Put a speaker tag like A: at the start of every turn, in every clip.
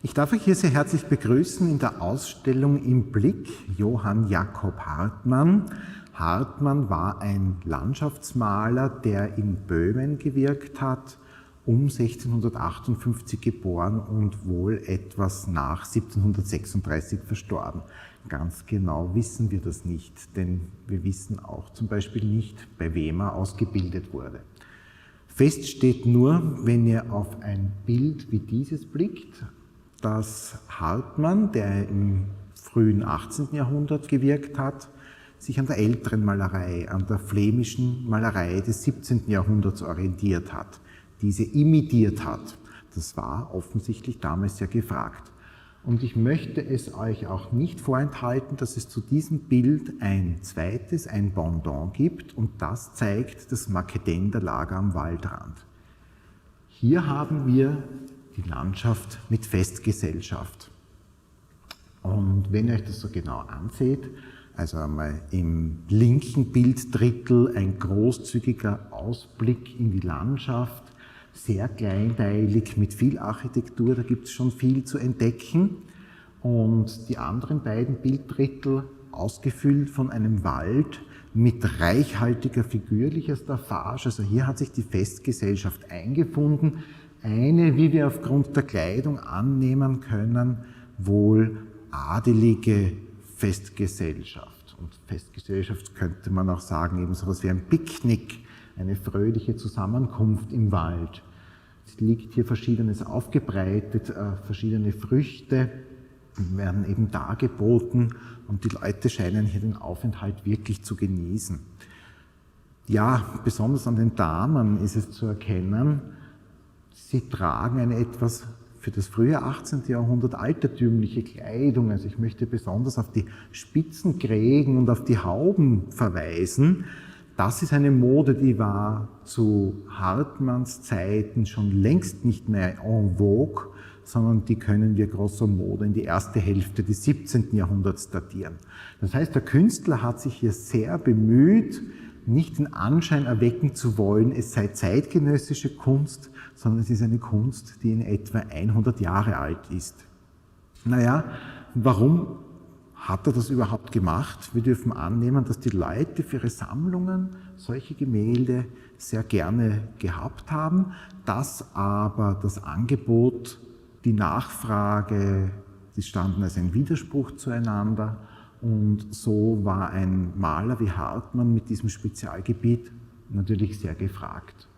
A: Ich darf euch hier sehr herzlich begrüßen in der Ausstellung Im Blick Johann Jakob Hartmann. Hartmann war ein Landschaftsmaler, der in Böhmen gewirkt hat, um 1658 geboren und wohl etwas nach 1736 verstorben. Ganz genau wissen wir das nicht, denn wir wissen auch zum Beispiel nicht, bei wem er ausgebildet wurde. Fest steht nur, wenn ihr auf ein Bild wie dieses blickt, dass Hartmann, der im frühen 18. Jahrhundert gewirkt hat, sich an der älteren Malerei, an der flämischen Malerei des 17. Jahrhunderts orientiert hat, diese imitiert hat. Das war offensichtlich damals sehr gefragt. Und ich möchte es euch auch nicht vorenthalten, dass es zu diesem Bild ein zweites, ein Pendant gibt, und das zeigt das Marketender Lager am Waldrand. Hier haben wir die Landschaft mit Festgesellschaft. Und wenn ihr euch das so genau anseht, also einmal im linken Bilddrittel ein großzügiger Ausblick in die Landschaft, sehr kleinteilig mit viel Architektur, da gibt es schon viel zu entdecken. Und die anderen beiden Bilddrittel ausgefüllt von einem Wald mit reichhaltiger figürlicher Staffage. Also hier hat sich die Festgesellschaft eingefunden. Eine, wie wir aufgrund der Kleidung annehmen können, wohl adelige Festgesellschaft. Und Festgesellschaft könnte man auch sagen, eben so etwas wie ein Picknick, eine fröhliche Zusammenkunft im Wald. Es liegt hier Verschiedenes aufgebreitet, verschiedene Früchte werden eben dargeboten und die Leute scheinen hier den Aufenthalt wirklich zu genießen. Ja, besonders an den Damen ist es zu erkennen, sie tragen eine etwas für das frühe 18. Jahrhundert altertümliche Kleidung. Also ich möchte besonders auf die Spitzenkrägen und auf die Hauben verweisen. Das ist eine Mode, die war zu Hartmanns Zeiten schon längst nicht mehr en vogue, sondern die können wir grosso modo in die erste Hälfte des 17. Jahrhunderts datieren. Das heißt, der Künstler hat sich hier sehr bemüht, nicht den Anschein erwecken zu wollen, es sei zeitgenössische Kunst, sondern es ist eine Kunst, die in etwa 100 Jahre alt ist. Naja, warum hat er das überhaupt gemacht? Wir dürfen annehmen, dass die Leute für ihre Sammlungen solche Gemälde sehr gerne gehabt haben, dass aber das Angebot, die Nachfrage, die standen als ein Widerspruch zueinander. Und so war ein Maler wie Hartmann mit diesem Spezialgebiet natürlich sehr gefragt.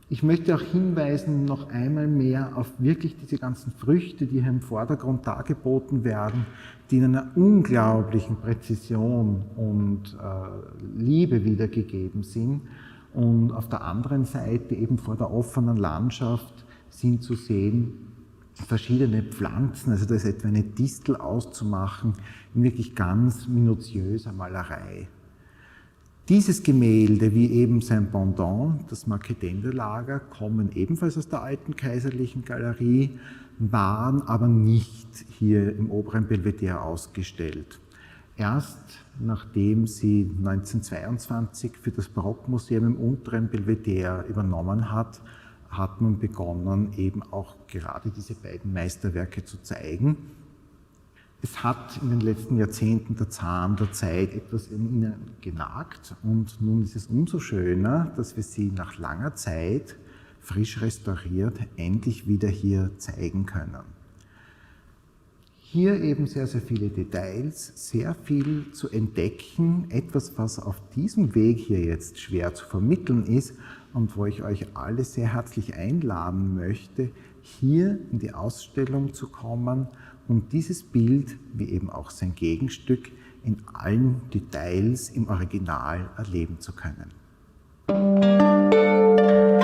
A: Ich möchte auch hinweisen noch einmal mehr auf wirklich diese ganzen Früchte, die hier im Vordergrund dargeboten werden, die in einer unglaublichen Präzision und Liebe wiedergegeben sind. Und auf der anderen Seite eben vor der offenen Landschaft sind zu sehen verschiedene Pflanzen, also da ist etwa eine Distel auszumachen, in wirklich ganz minutiöser Malerei. Dieses Gemälde, wie eben sein Pendant, das Marketender Lager, kommen ebenfalls aus der alten kaiserlichen Galerie, waren aber nicht hier im oberen Belvedere ausgestellt. Erst nachdem sie 1922 für das Barockmuseum im unteren Belvedere übernommen hat, hat man begonnen, eben auch gerade diese beiden Meisterwerke zu zeigen. Es hat in den letzten Jahrzehnten der Zahn der Zeit etwas in ihnen genagt und nun ist es umso schöner, dass wir sie nach langer Zeit, frisch restauriert, endlich wieder hier zeigen können. Hier eben sehr, sehr viele Details, sehr viel zu entdecken, etwas, was auf diesem Weg hier jetzt schwer zu vermitteln ist und wo ich euch alle sehr herzlich einladen möchte, hier in die Ausstellung zu kommen und dieses Bild, wie eben auch sein Gegenstück, in allen Details im Original erleben zu können.